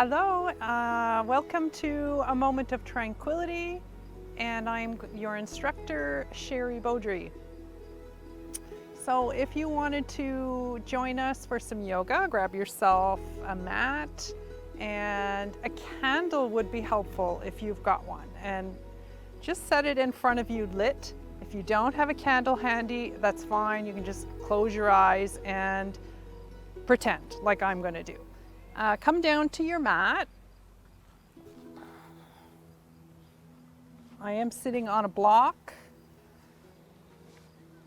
Hello, welcome to a moment of tranquility, and I'm your instructor, Sherry Beaudry. So if you wanted to join us for some yoga, grab yourself a mat, and a candle would be helpful if you've got one, and just set it in front of you lit. If you don't have a candle handy, that's fine. You can just close your eyes and pretend like I'm going to do. Come down to your mat. I am sitting on a block.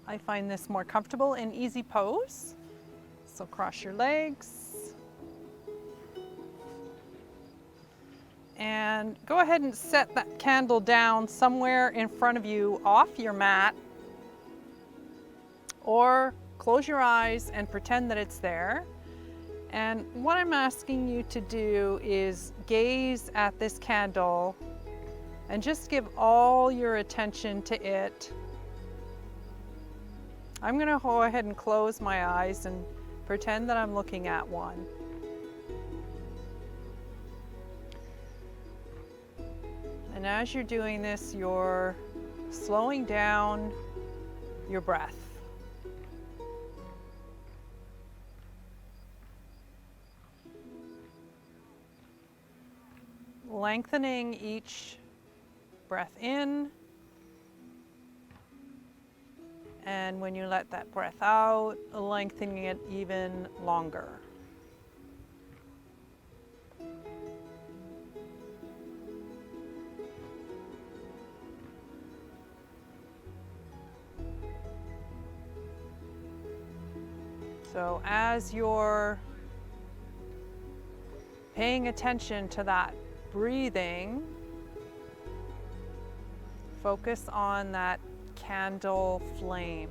I find this more comfortable and easy pose. So cross your legs. And go ahead and set that candle down somewhere in front of you off your mat. Or close your eyes and pretend that it's there. And what I'm asking you to do is gaze at this candle and just give all your attention to it. I'm going to go ahead and close my eyes and pretend that I'm looking at one. And as you're doing this, you're slowing down your breath. Lengthening each breath in, and when you let that breath out, lengthening it even longer. So as you're paying attention to that breathing, focus on that candle flame.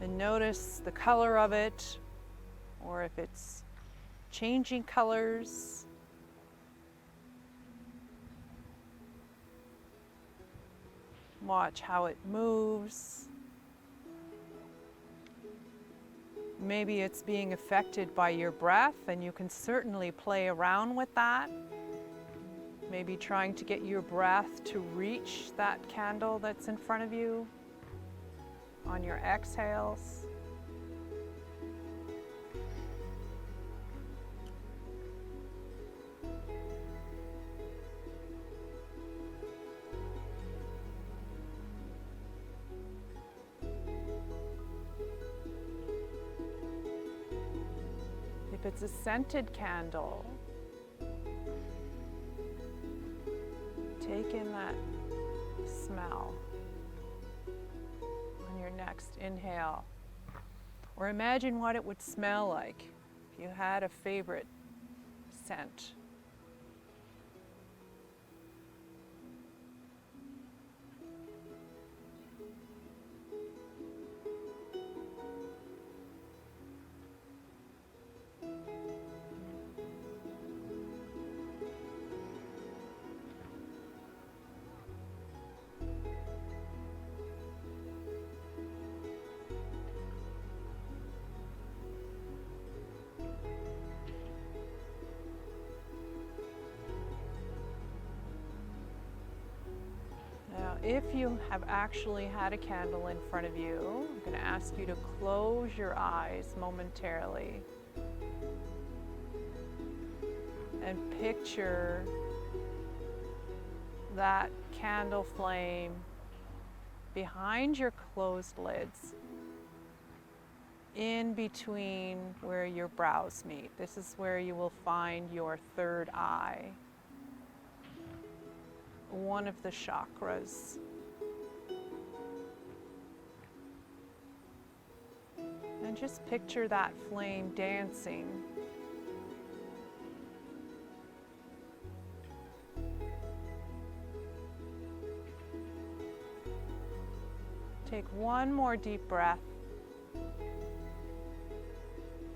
And notice the color of it, or if it's changing colors. Watch how it moves. Maybe it's being affected by your breath, and you can certainly play around with that. Maybe trying to get your breath to reach that candle that's in front of you on your exhales. If it's a scented candle, take in that smell on your next inhale. Or imagine what it would smell like if you had a favorite scent. If you have actually had a candle in front of you, I'm going to ask you to close your eyes momentarily and picture that candle flame behind your closed lids, in between where your brows meet. This is where you will find your third eye, one of the chakras. And just picture that flame dancing. Take one more deep breath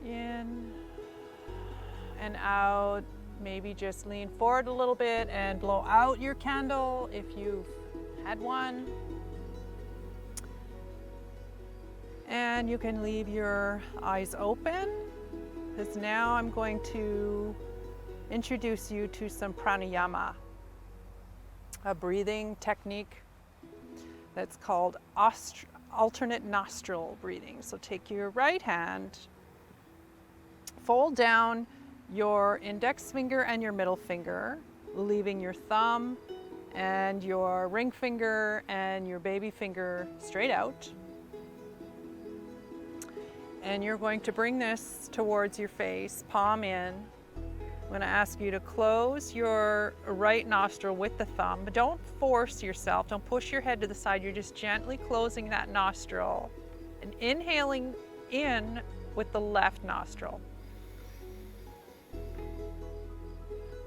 in and out. maybe just lean forward a little bit and blow out your candle if you've had one. And you can leave your eyes open, because now I'm going to introduce you to some pranayama, a breathing technique that's called alternate nostril breathing. So take your right hand, fold down your index finger and your middle finger, leaving your thumb and your ring finger and your baby finger straight out. And you're going to bring this towards your face, palm in. I'm going to ask you to close your right nostril with the thumb, but don't force yourself. Don't push your head to the side. You're just gently closing that nostril and inhaling in with the left nostril.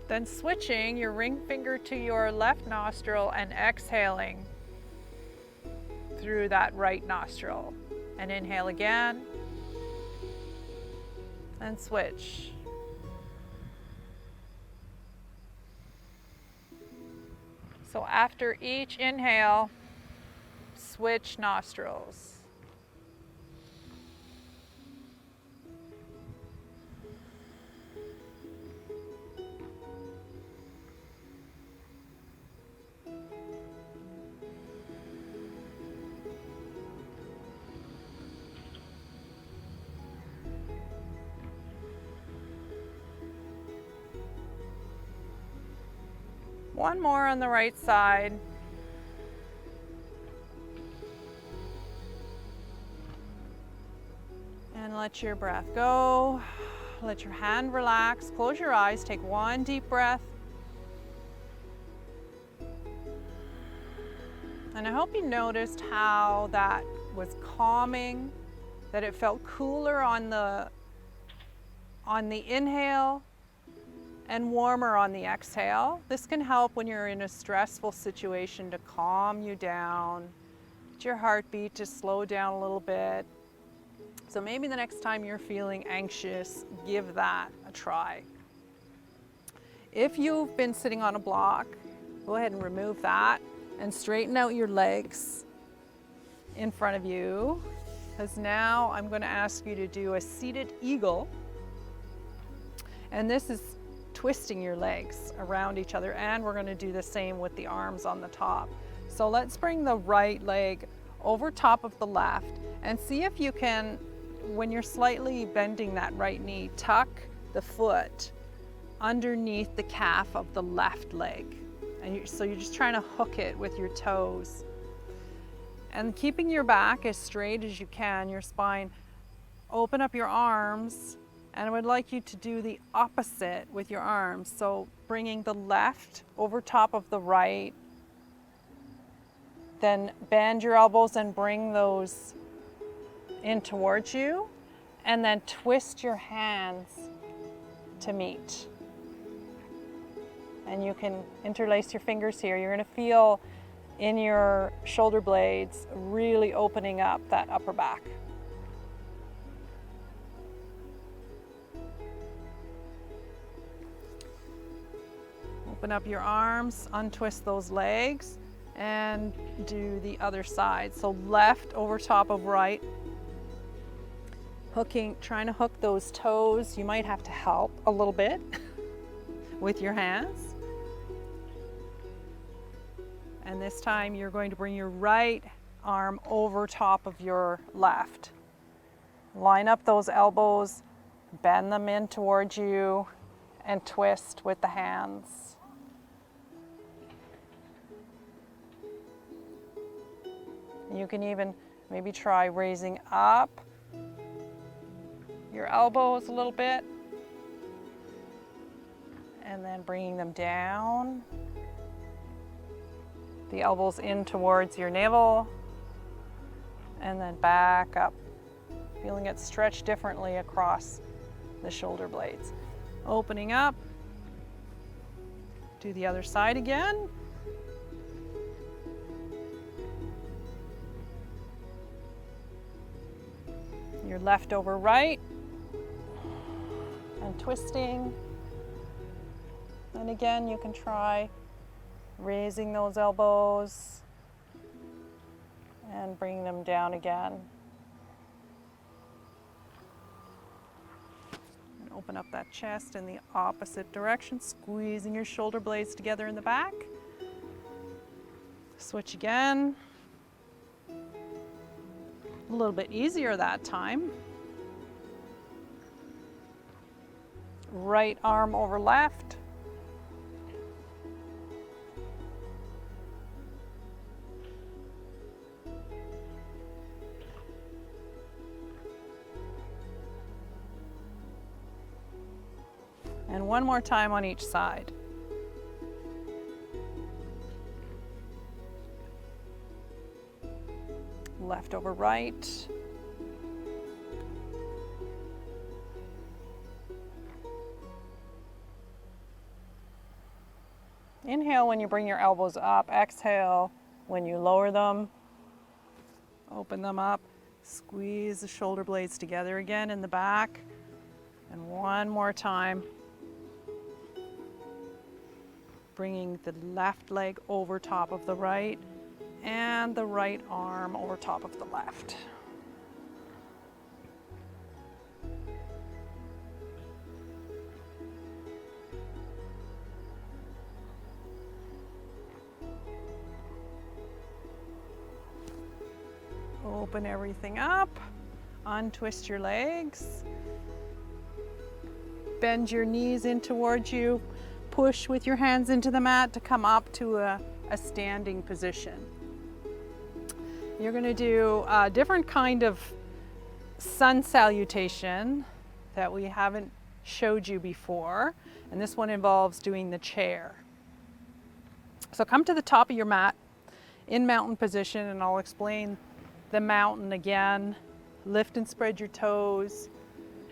Then switching your ring finger to your left nostril and exhaling through that right nostril. And inhale again and switch. So after each inhale, switch nostrils. One more on the right side. And let your breath go. Let your hand relax. Close your eyes. Take one deep breath. And I hope you noticed how that was calming, that it felt cooler on the inhale and warmer on the exhale. This can help when you're in a stressful situation to calm you down, get your heartbeat to slow down a little bit. So maybe the next time you're feeling anxious, give that a try. If you've been sitting on a block, go ahead and remove that and straighten out your legs in front of you, because now I'm going to ask you to do a seated eagle. And this is twisting your legs around each other, and we're going to do the same with the arms on the top. So let's bring the right leg over top of the left and see if you can, when you're slightly bending that right knee, tuck the foot underneath the calf of the left leg. And so you're just trying to hook it with your toes. And keeping your back as straight as you can, your spine, open up your arms. And I would like you to do the opposite with your arms. So bringing the left over top of the right, then bend your elbows and bring those in towards you, and then twist your hands to meet. And you can interlace your fingers here. You're going to feel in your shoulder blades really opening up that upper back. Open up your arms, untwist those legs, and do the other side. So left over top of right. Hooking, trying to hook those toes. You might have to help a little bit with your hands. And this time you're going to bring your right arm over top of your left. Line up those elbows, bend them in towards you, and twist with the hands. You can even maybe try raising up your elbows a little bit and then bringing them down. The elbows in towards your navel and then back up, feeling it stretch differently across the shoulder blades. Opening up, do the other side again. Your left over right, and twisting, And again, you can try raising those elbows and bring them down again. And open up that chest in the opposite direction, squeezing your shoulder blades together in the back. Switch again. A little bit easier that time. Right arm over left. And one more time on each side. Left over right. Inhale when you bring your elbows up. Exhale when you lower them. Open them up. Squeeze the shoulder blades together again in the back. And one more time. Bringing the left leg over top of the right and the right arm over top of the left. Open everything up, untwist your legs, bend your knees in towards you, push with your hands into the mat to come up to a standing position. You're going to do a different kind of sun salutation that we haven't showed you before, and this one involves doing the chair. So come to the top of your mat in mountain position, and I'll explain the mountain again. Lift and spread your toes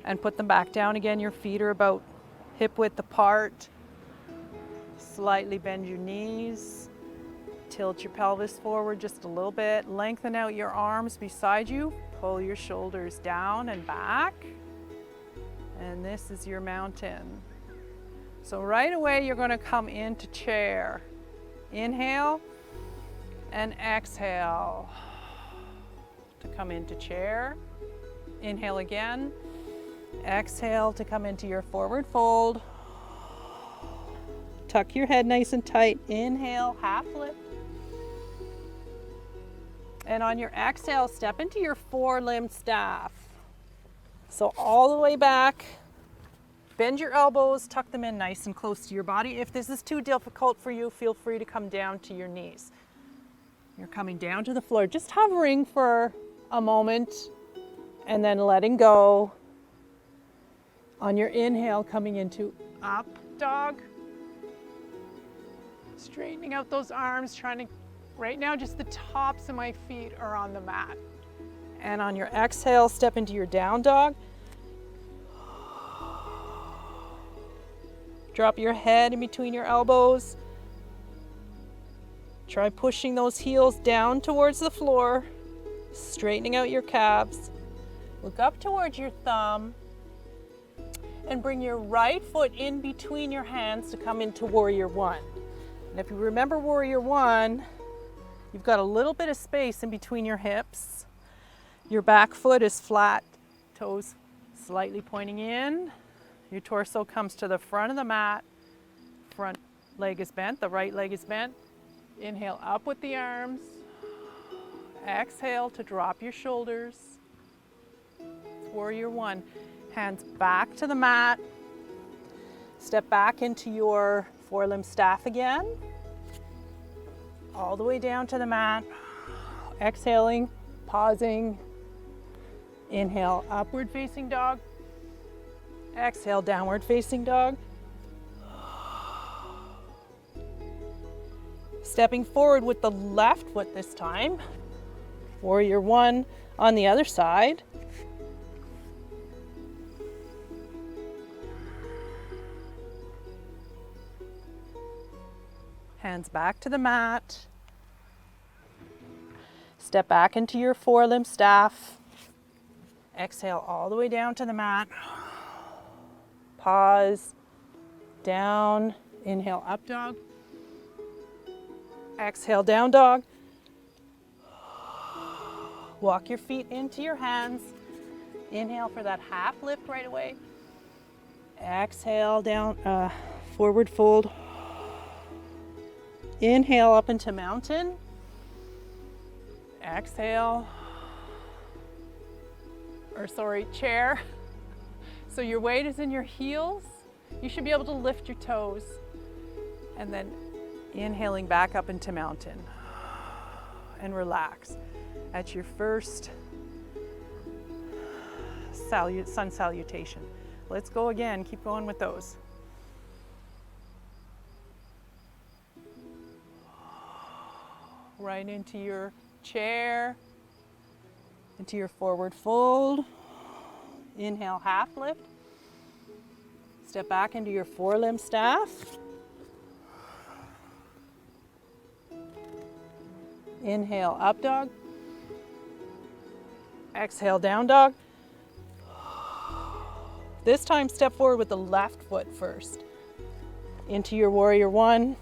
and put them back down again. Your feet are about hip width apart. Slightly bend your knees. Tilt your pelvis forward just a little bit. Lengthen out your arms beside you. Pull your shoulders down and back. And this is your mountain. So right away you're going to come into chair. Inhale and exhale to come into chair. Inhale again. Exhale to come into your forward fold. Tuck your head nice and tight. Inhale, half lift. And on your exhale, step into your four-limbed staff. So all the way back. Bend your elbows, tuck them in nice and close to your body. If this is too difficult for you, feel free to come down to your knees. You're coming down to the floor, just hovering for a moment and then letting go. On your inhale, coming into up dog. Straightening out those arms, trying to, right now, just the tops of my feet are on the mat. And on your exhale, step into your down dog. Drop your head in between your elbows. Try pushing those heels down towards the floor, straightening out your calves. Look up towards your thumb and bring your right foot in between your hands to come into Warrior One. And if you remember Warrior One, you've got a little bit of space in between your hips. Your back foot is flat, toes slightly pointing in. Your torso comes to the front of the mat. Front leg is bent, the right leg is bent. Inhale up with the arms. Exhale to drop your shoulders. Warrior One. Hands back to the mat. Step back into your four-limb staff again. All the way down to the mat. Exhaling, pausing. Inhale, upward facing dog. Exhale, downward facing dog. Stepping forward with the left foot this time. Warrior One on the other side. Hands back to the mat. Step back into your four-limb staff. Exhale all the way down to the mat. Pause. Down Inhale, up dog. Exhale, down dog. Walk your feet into your hands. Inhale for that half lift right away. Exhale, down, forward fold. Inhale up into mountain. Exhale, chair. So your weight is in your heels. You should be able to lift your toes. And then inhaling back up into mountain. And relax. At your first sun salutation. Let's go again. Keep going with those. Right into your chair, into your forward fold. Inhale, half lift. Step back into your four-limb staff. Inhale, up dog. Exhale, down dog. This time, step forward with the left foot first. Into your warrior one.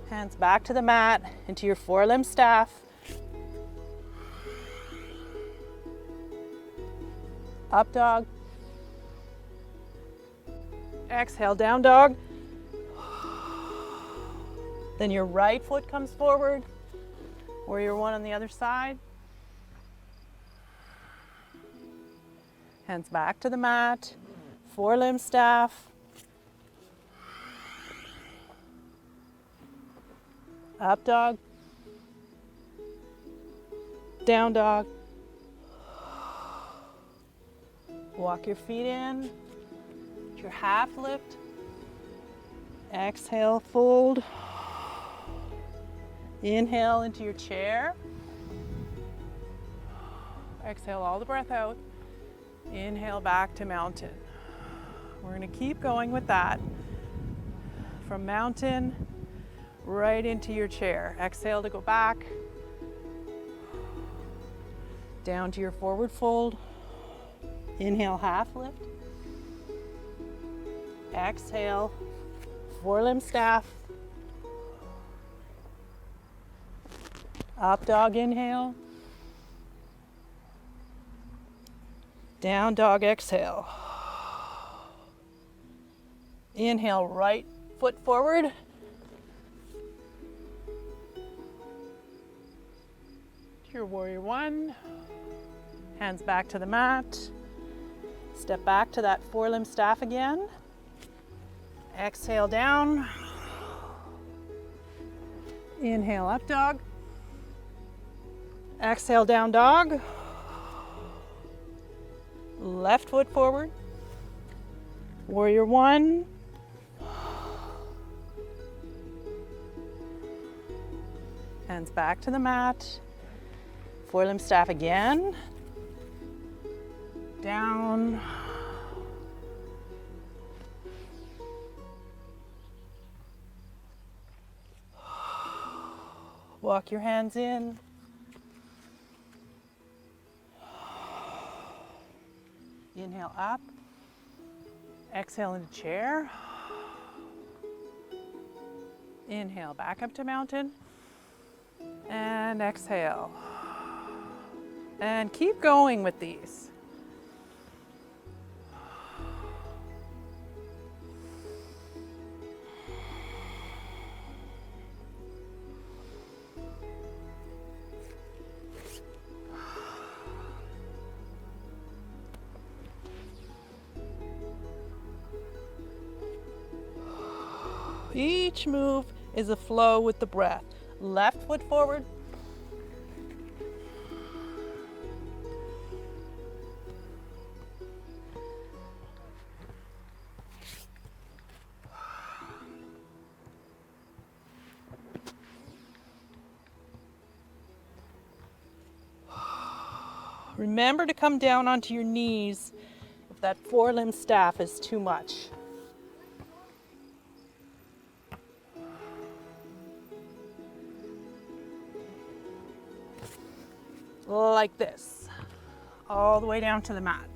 Hands back to the mat, into your four-limb staff. Up dog. Exhale, down dog. Then your right foot comes forward. Warrior one on the other side. Hands back to the mat. Four-limb staff. Up dog. Down dog. Walk your feet in. Your half lift. Exhale, fold. Inhale into your chair. Exhale all the breath out. Inhale back to mountain. We're going to keep going with that. From mountain right into your chair. Exhale to go back. Down to your forward fold. Inhale, half lift. Exhale, four-limb staff. Up dog, inhale. Down dog, exhale. Inhale, right foot forward. To your warrior one. Hands back to the mat. Step back to that four-limb staff again. Exhale down. Inhale, up dog. Exhale, down dog. Left foot forward. Warrior one. Hands back to the mat. Four-limb staff again. Down. Walk your hands in. Inhale up. Exhale into chair. Inhale back up to mountain. And exhale. And keep going with these. Each move is a flow with the breath. Left foot forward. Remember to come down onto your knees if that four-limb staff is too much. Like this, all the way down to the mat.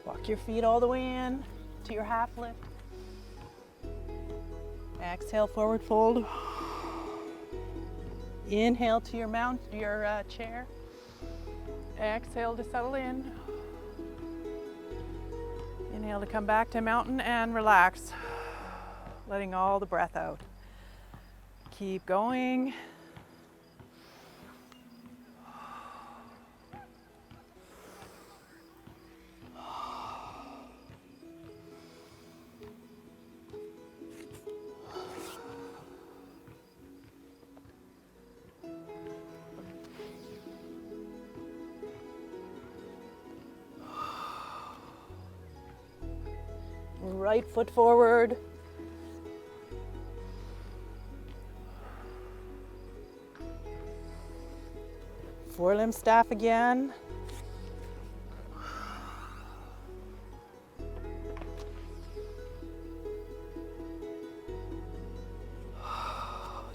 Walk your feet all the way in to your half lift. Exhale, forward fold. Inhale to your chair. Exhale to settle in. Inhale to come back to mountain and relax, letting all the breath out. Keep going. Right foot forward. Forelimb staff again.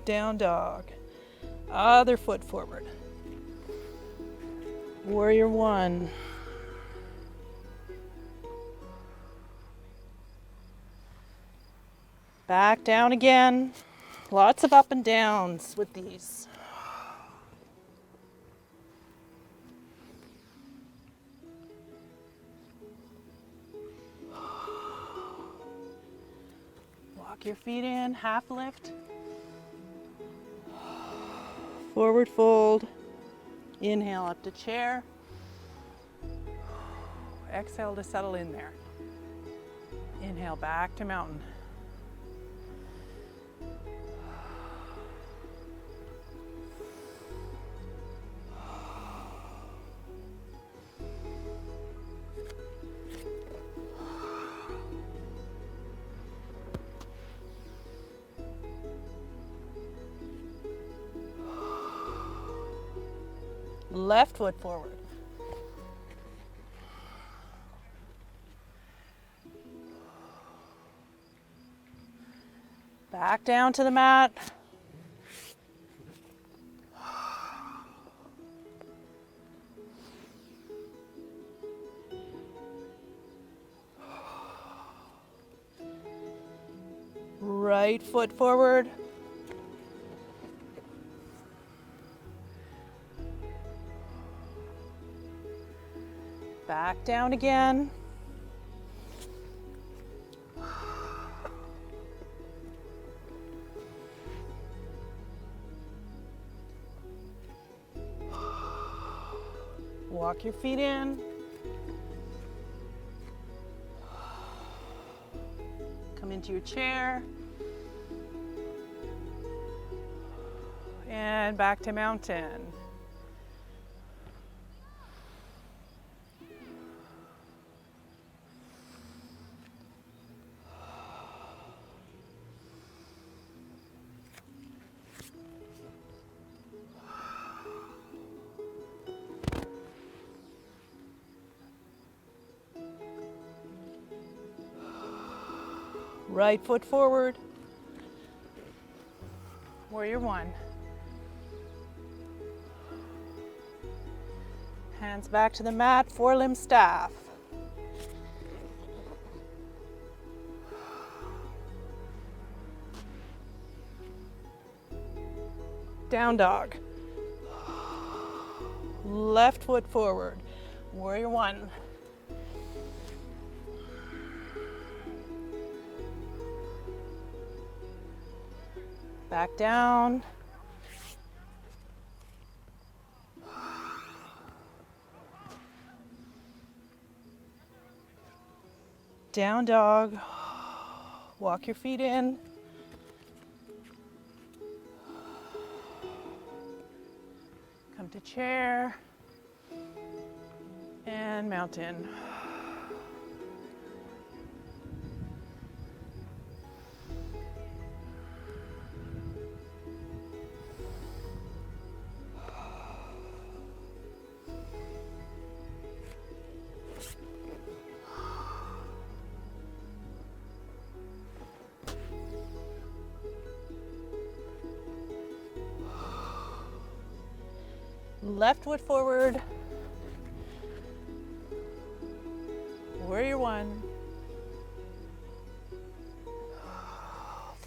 Down dog. Other foot forward. Warrior one. Back down again. Lots of up and downs with these. Walk your feet in, half lift. Forward fold. Inhale up to chair. Exhale to settle in there. Inhale back to mountain. Left foot forward. Back down to the mat. Right foot forward. Back down again. Walk your feet in. Come into your chair. And back to mountain. Right foot forward. Warrior one. Hands back to the mat, forelimb staff. Down dog. Left foot forward. Warrior one. Back down. Down dog. Walk your feet in. Come to chair. And mountain. Left foot forward. Warrior one.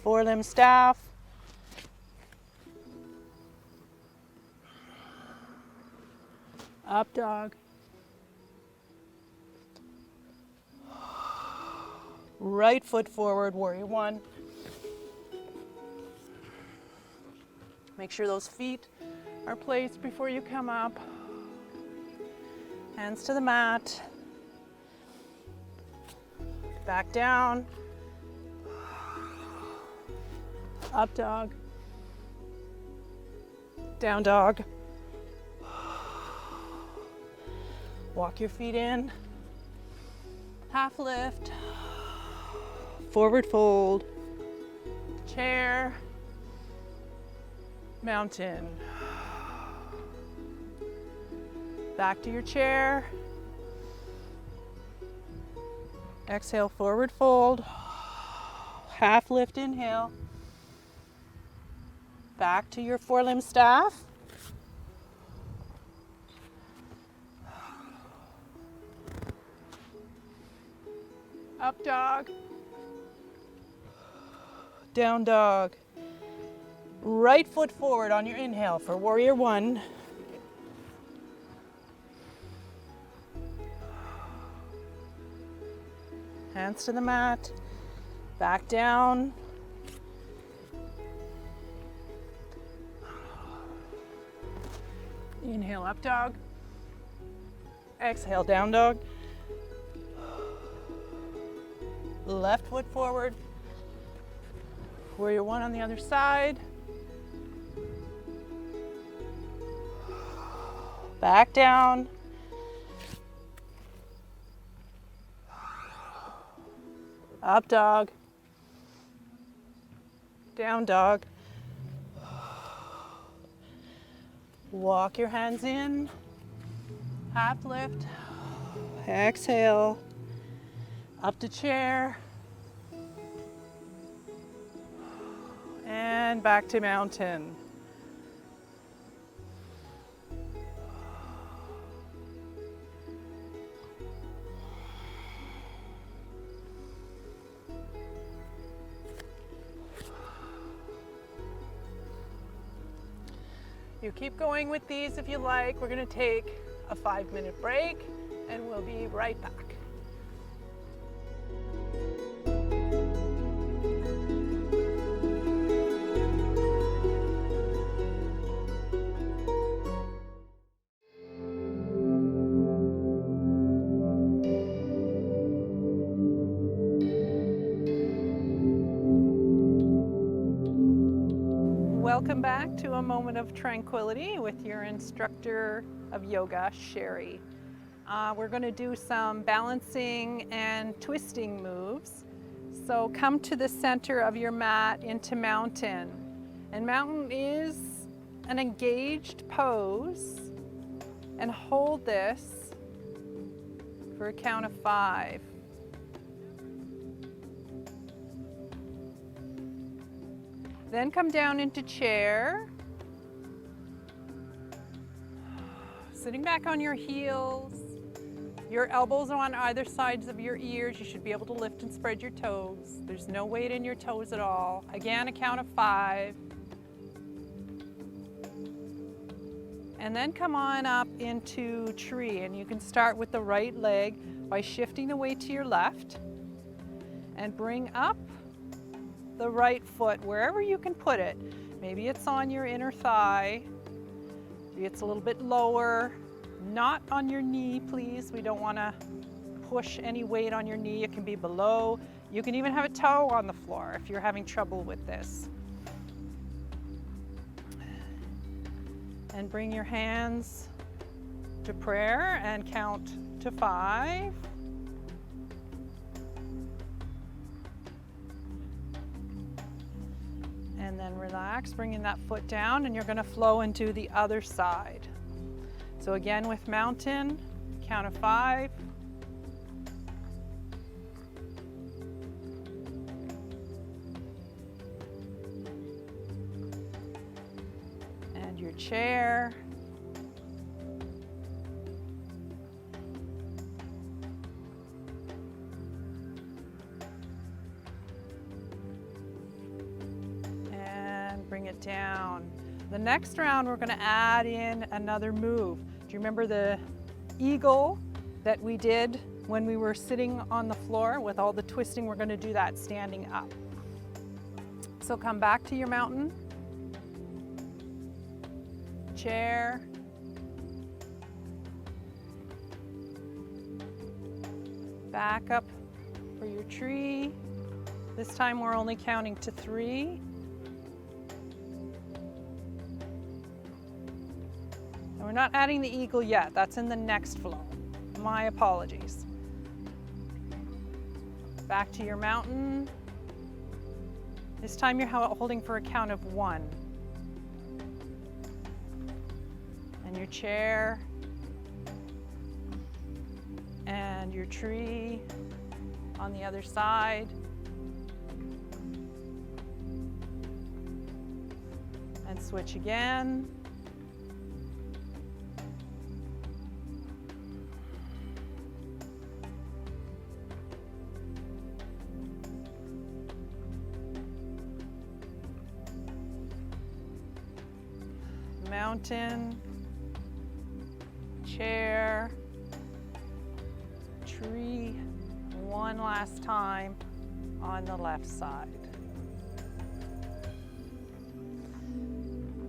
Forelimb staff. Up dog. Right foot forward, warrior one. Make sure those feet are placed before you come up. Hands to the mat. Back down. Up dog. Down dog. Walk your feet in. Half lift. Forward fold. Chair. Mountain. Back to your chair. Exhale, forward fold. Half lift, inhale. Back to your forelimb staff. Up dog. Down dog. Right foot forward on your inhale for warrior one. Hands to the mat. Back down. Inhale, up dog. Exhale, down dog. Left foot forward. Warrior one on the other side. Back down. Up dog. Down dog. Walk your hands in. Half lift. Exhale. Up to chair. And back to mountain. You keep going with these if you like. We're going to take a 5-minute break and we'll be right back. Welcome back to a moment of tranquility with your instructor of yoga, Sherry. We're going to do some balancing and twisting moves. So come to the center of your mat into mountain. And mountain is an engaged pose. And hold this for a count of 5. Then come down into chair. Sitting back on your heels. Your elbows are on either sides of your ears. You should be able to lift and spread your toes. There's no weight in your toes at all. Again, a count of 5. And then come on up into tree. And you can start with the right leg by shifting the weight to your left. And bring up the right foot wherever you can put it. Maybe it's on your inner thigh. Maybe it's a little bit lower. Not on your knee, please. We don't want to push any weight on your knee. It can be below. You can even have a toe on the floor if you're having trouble with this. And bring your hands to prayer and count to 5. And then relax, bringing that foot down, and you're going to flow into the other side. So again with mountain, count of 5. And your chair. down. The next round, we're gonna add in another move. Do you remember the eagle that we did when we were sitting on the floor with all the twisting? We're gonna do that standing up. So come back to your mountain, chair, back up for your tree. This time we're only counting to 3. And we're not adding the eagle yet. That's in the next flow. My apologies. Back to your mountain. This time you're holding for a count of 1. And your chair. And your tree on the other side. And switch again. Mountain, chair, tree, one last time on the left side.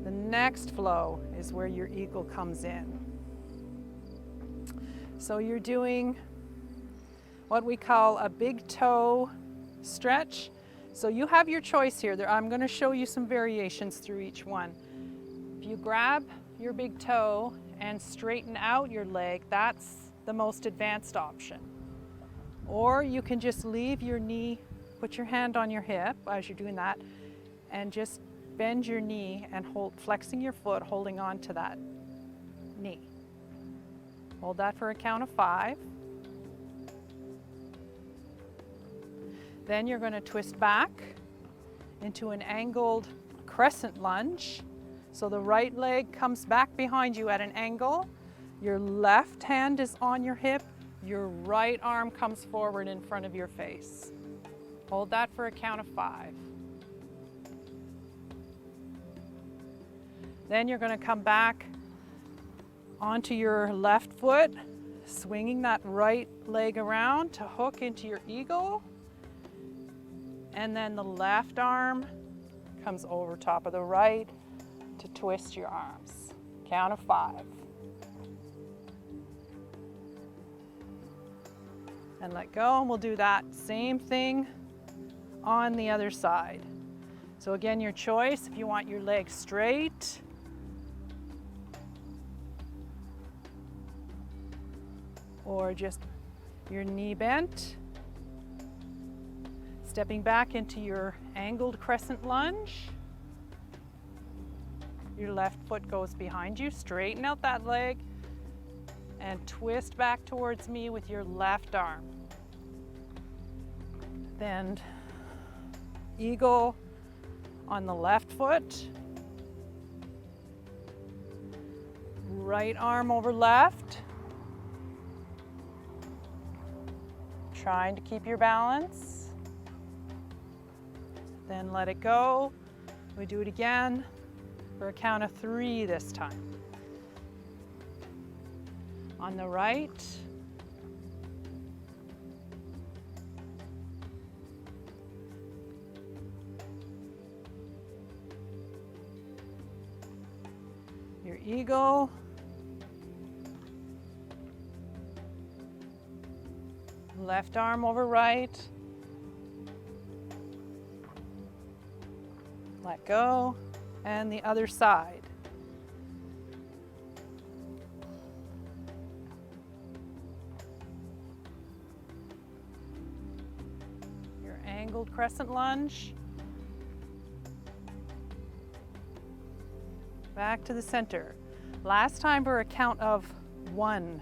The next flow is where your eagle comes in. So you're doing what we call a big toe stretch. So you have your choice here. I'm going to show you some variations through each one. If you grab your big toe and straighten out your leg, that's the most advanced option. Or you can just leave your knee, put your hand on your hip as you're doing that, and just bend your knee and flexing your foot, holding on to that knee. Hold that for a count of 5. Then you're going to twist back into an angled crescent lunge. So the right leg comes back behind you at an angle. Your left hand is on your hip. Your right arm comes forward in front of your face. Hold that for a count of 5. Then you're going to come back onto your left foot, swinging that right leg around to hook into your eagle. And then the left arm comes over top of the right to twist your arms. Count of 5. And let go, and we'll do that same thing on the other side. So again, your choice, if you want your legs straight, or just your knee bent. Stepping back into your angled crescent lunge. Your left foot goes behind you, straighten out that leg, and twist back towards me with your left arm. Then eagle on the left foot. Right arm over left. Trying to keep your balance. Then let it go. We do it again for a count of 3 this time. On the right. Your eagle. Left arm over right. Let go. And the other side. Your angled crescent lunge. Back to the center. Last time for a count of 1.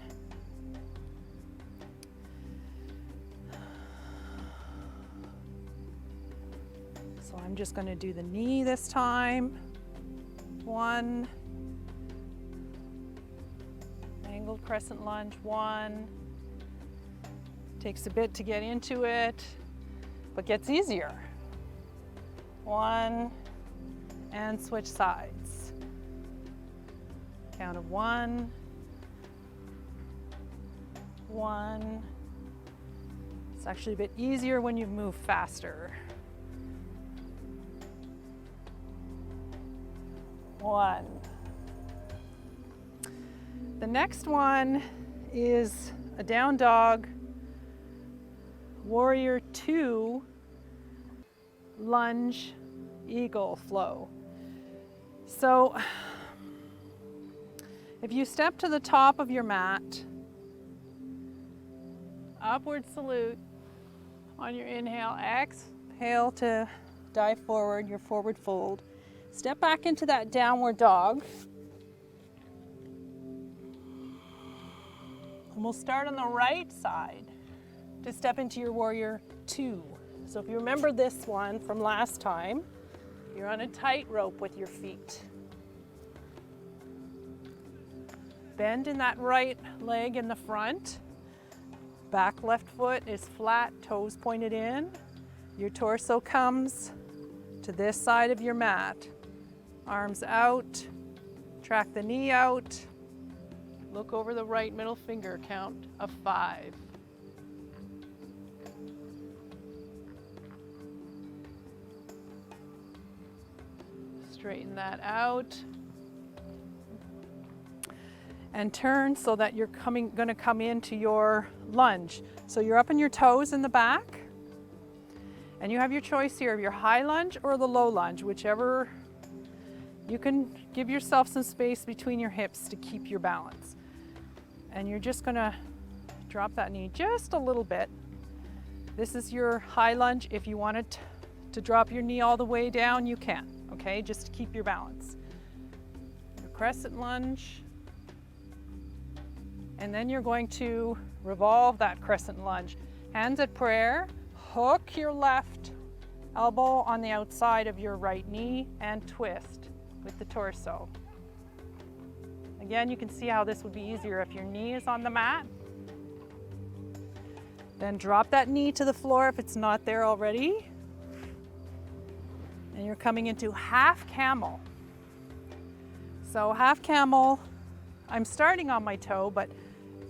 So I'm just going to do the knee this time. 1. Angled crescent lunge, 1. Takes a bit to get into it, but gets easier. 1. and switch sides. Count of 1, 1. It's actually a bit easier when you move faster. 1. The next one is a down dog, warrior 2, lunge, eagle flow. So if you step to the top of your mat, upward salute on your inhale, exhale to dive forward, your forward fold. Step back into that downward dog. And we'll start on the right side to step into your warrior 2. So if you remember this one from last time, you're on a tightrope with your feet. Bend in that right leg in the front. Back left foot is flat, toes pointed in. Your torso comes to this side of your mat. Arms out, track the knee out. Look over the right middle finger, count of 5. Straighten that out. And turn so that you're going to come into your lunge. So you're up on your toes in the back. And you have your choice here of your high lunge or the low lunge, whichever. You can give yourself some space between your hips to keep your balance. And you're just going to drop that knee just a little bit. This is your high lunge. If you wanted to drop your knee all the way down, you can, okay? Just to keep your balance. Your crescent lunge. And then you're going to revolve that crescent lunge. Hands at prayer. Hook your left elbow on the outside of your right knee and twist with the torso. Again, you can see how this would be easier if your knee is on the mat. Then drop that knee to the floor if it's not there already. And you're coming into half camel. So half camel, I'm starting on my toe, but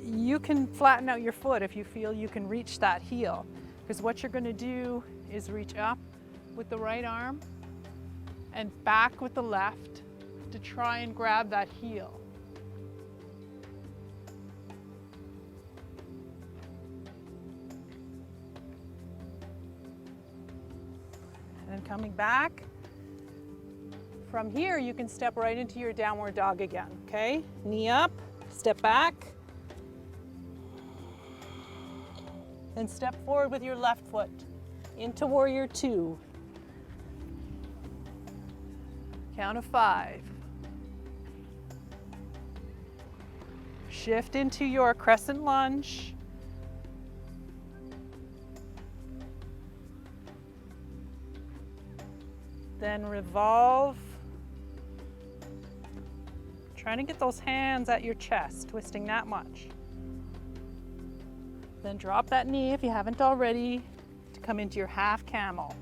you can flatten out your foot if you feel you can reach that heel. Because what you're going to do is reach up with the right arm and back with the left to try and grab that heel. And coming back. From here, you can step right into your downward dog again, okay? Knee up, step back. And step forward with your left foot into warrior 2. Count of 5. Shift into your crescent lunge. Then revolve. Trying to get those hands at your chest, twisting that much. Then drop that knee if you haven't already to come into your half camel.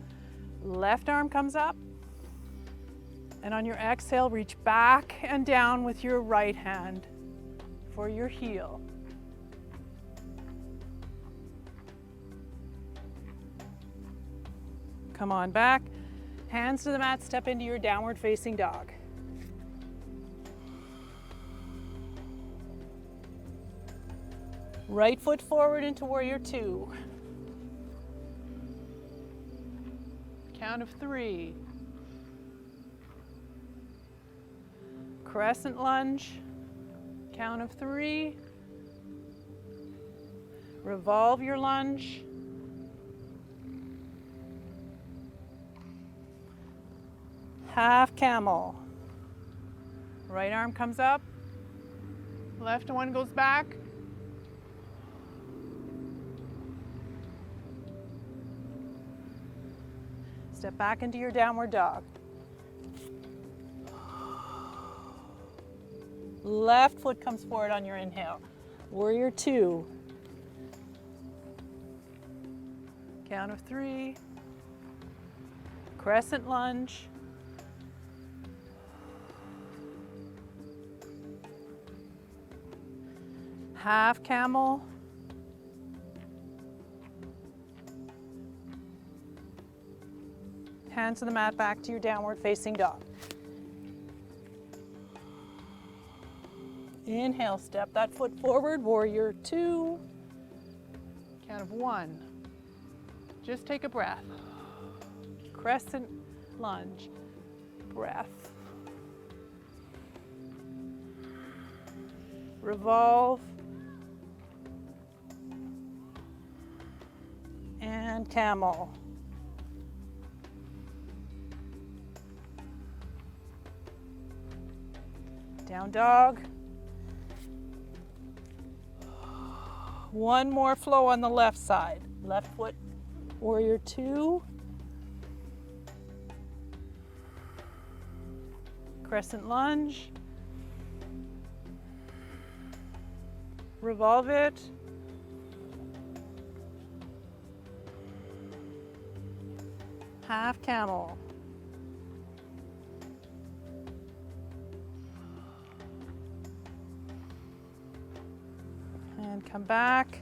Left arm comes up. And on your exhale, reach back and down with your right hand for your heel. Come on back. Hands to the mat, step into your downward facing dog. Right foot forward into warrior 2. Count of 3. Crescent lunge. Count of 3. Revolve your lunge. Half camel. Right arm comes up. Left one goes back. Step back into your downward dog. Left foot comes forward on your inhale. Warrior 2. Count of 3. Crescent lunge. half camel, hands to the mat, back to your downward facing dog. Inhale, step that foot forward, warrior two. Count of one. Just take a breath. Crescent lunge, breath. Revolve. And camel. Down dog. One more flow on the left side. Left foot, warrior two. Crescent lunge. Revolve it. Half camel. And come back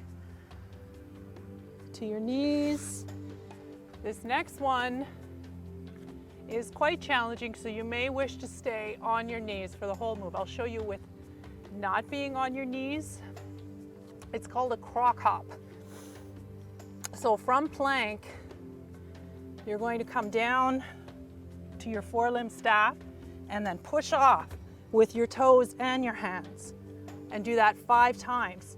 to your knees. This next one is quite challenging, so you may wish to stay on your knees for the whole move. I'll show you with not being on your knees. It's called a croc hop. So from plank, you're going to come down to your forelimb staff and then push off with your toes and your hands, and do that 5 times.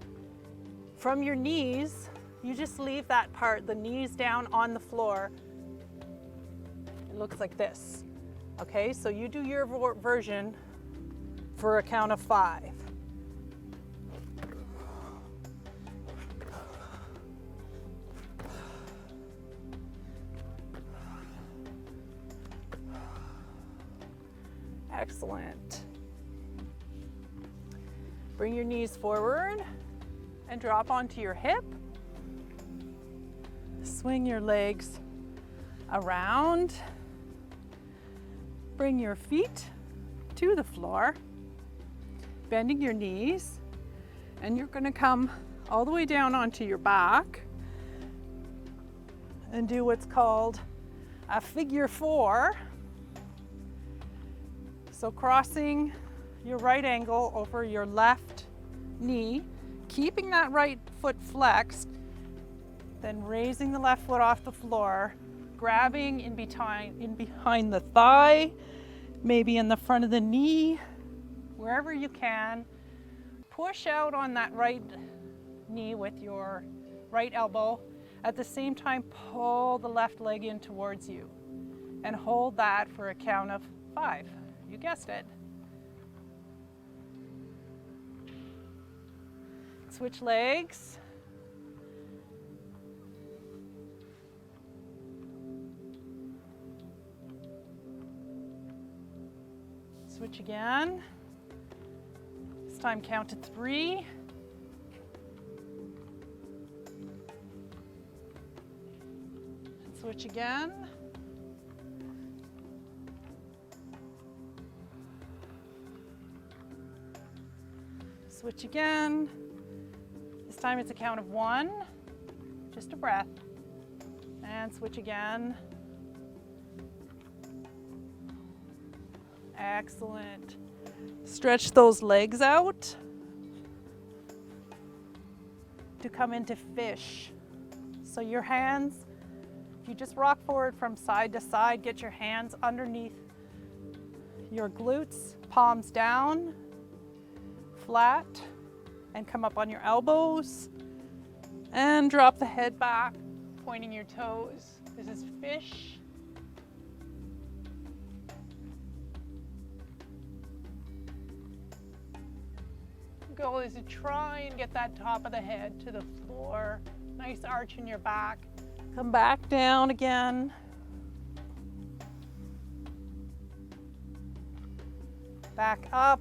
From your knees, you just leave that part, the knees down on the floor. It looks like this. Okay, so you do your version for a count of 5. Excellent. Bring your knees forward and drop onto your hip. Swing your legs around. Bring your feet to the floor, bending your knees, and you're going to come all the way down onto your back and do what's called a figure 4. So crossing your right ankle over your left knee, keeping that right foot flexed, then raising the left foot off the floor, grabbing in behind the thigh, maybe in the front of the knee, wherever you can. Push out on that right knee with your right elbow. At the same time, pull the left leg in towards you and hold that for a count of 5. You guessed it. Switch legs. Switch again. This time count to 3. And switch again. Switch again. This time it's a count of 1, just a breath. And switch again. Excellent. Stretch those legs out to come into fish. So your hands, if you just rock forward from side to side, get your hands underneath your glutes, palms down, flat, and come up on your elbows and drop the head back, pointing your toes. This is fish. The goal is to try and get that top of the head to the floor. Nice arch in your back. Come back down again. Back up.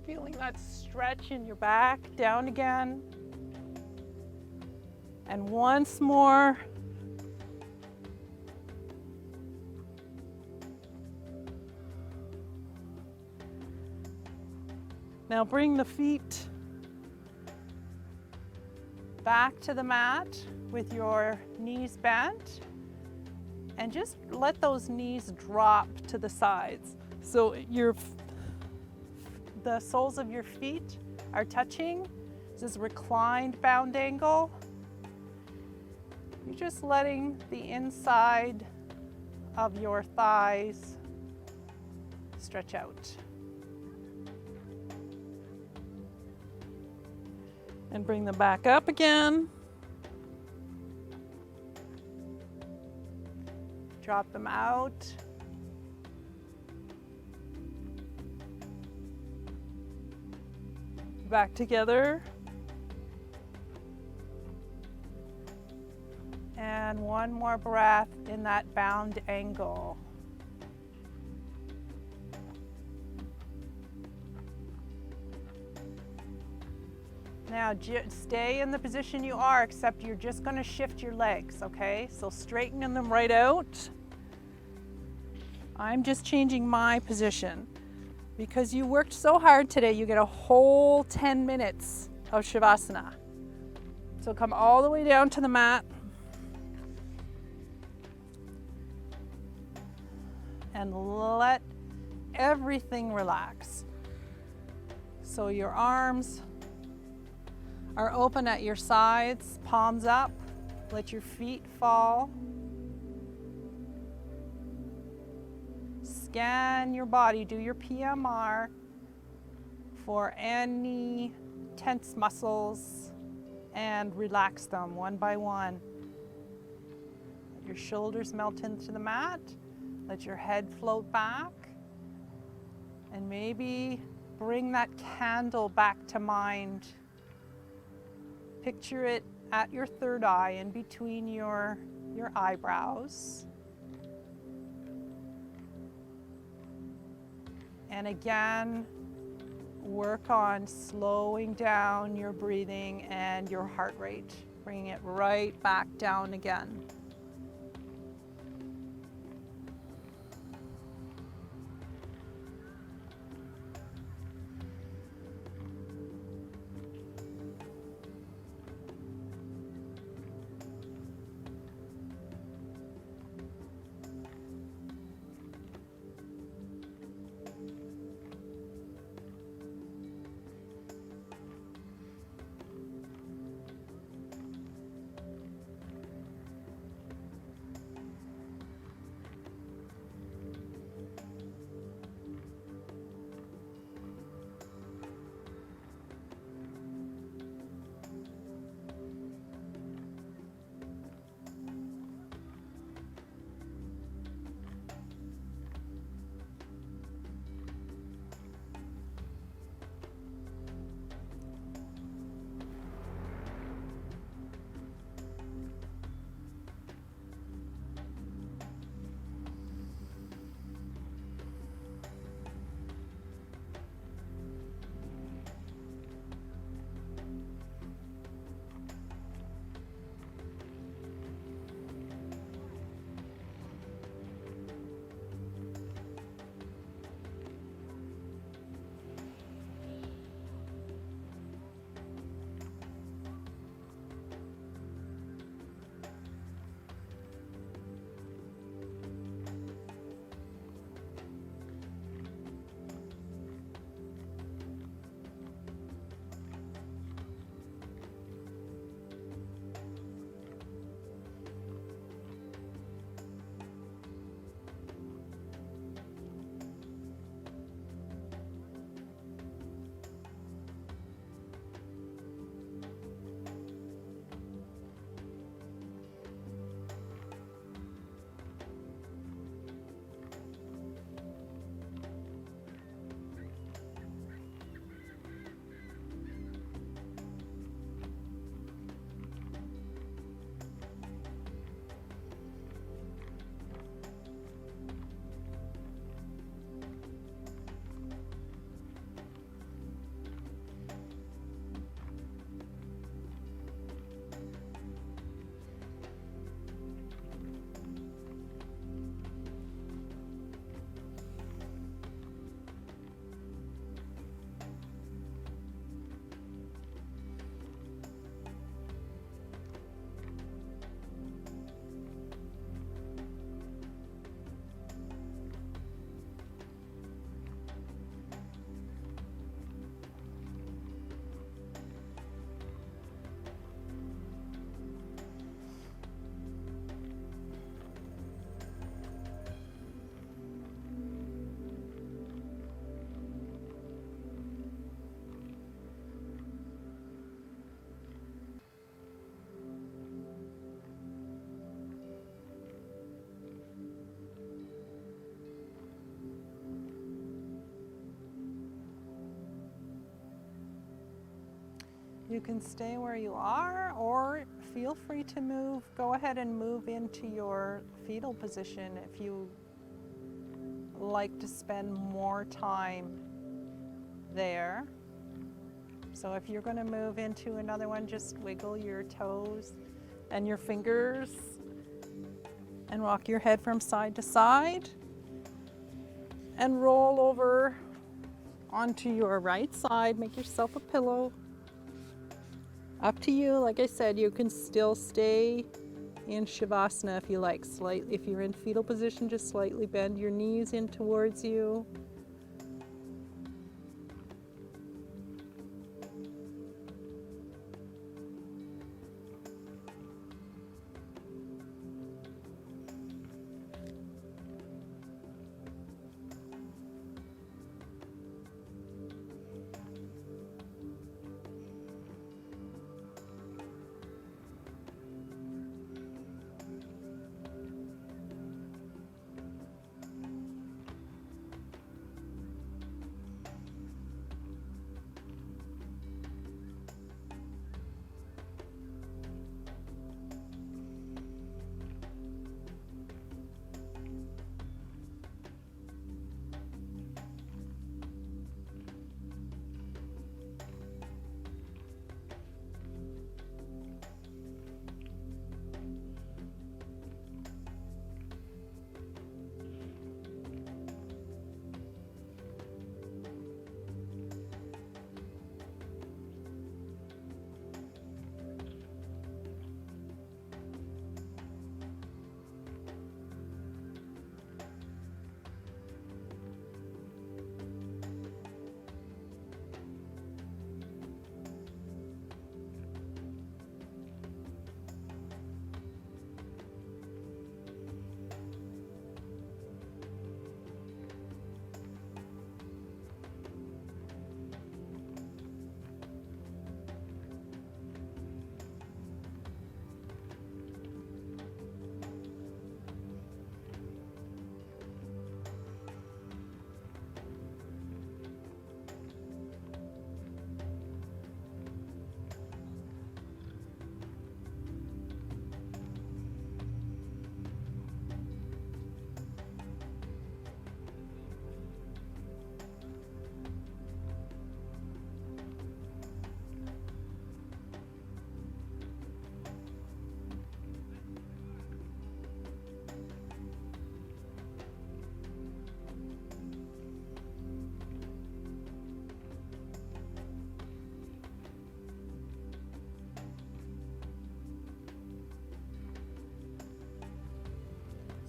Feeling that stretch in your back, down again. And once more. Now bring the feet back to the mat with your knees bent, and just let those knees drop to the sides. So the soles of your feet are touching. This is reclined bound angle. You're just letting the inside of your thighs stretch out. And bring them back up again. Drop them out. Back together. And one more breath in that bound angle. Now stay in the position you are, except you're just going to shift your legs, okay? So straighten them right out. I'm just changing my position. Because you worked so hard today, you get a whole 10 minutes of Shavasana. So come all the way down to the mat. And let everything relax. So your arms are open at your sides, palms up. Let your feet fall. Scan your body, do your PMR for any tense muscles and relax them one by one. Let your shoulders melt into the mat. Let your head float back. And maybe bring that candle back to mind. Picture it at your third eye in between your eyebrows. And again, work on slowing down your breathing and your heart rate, bringing it right back down again. You can stay where you are, or feel free to move. Go ahead and move into your fetal position if you like to spend more time there. So if you're going to move into another one, just wiggle your toes and your fingers and rock your head from side to side and roll over onto your right side. Make yourself a pillow. Up to you. Like I said, you can still stay in Shavasana if you like. Slightly, if you're in fetal position, just slightly bend your knees in towards you.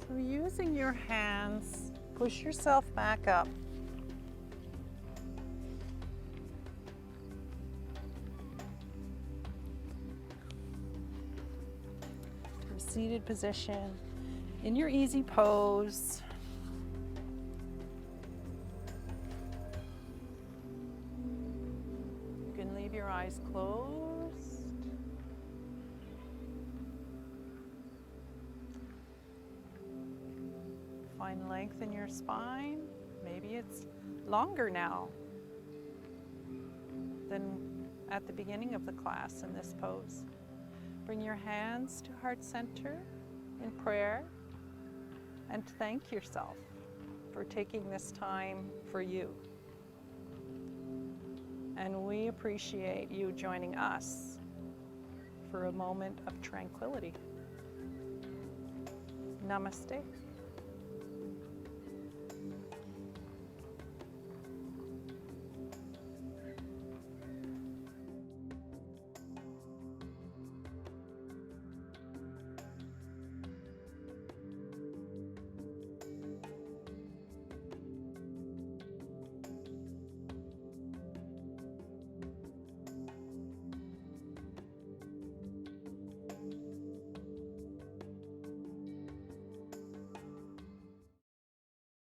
So using your hands, push yourself back up. To a seated position in your easy pose. You can leave your eyes closed. Find length in your spine. Maybe it's longer now than at the beginning of the class in this pose. Bring your hands to heart center in prayer and thank yourself for taking this time for you. And we appreciate you joining us for a moment of tranquility. Namaste.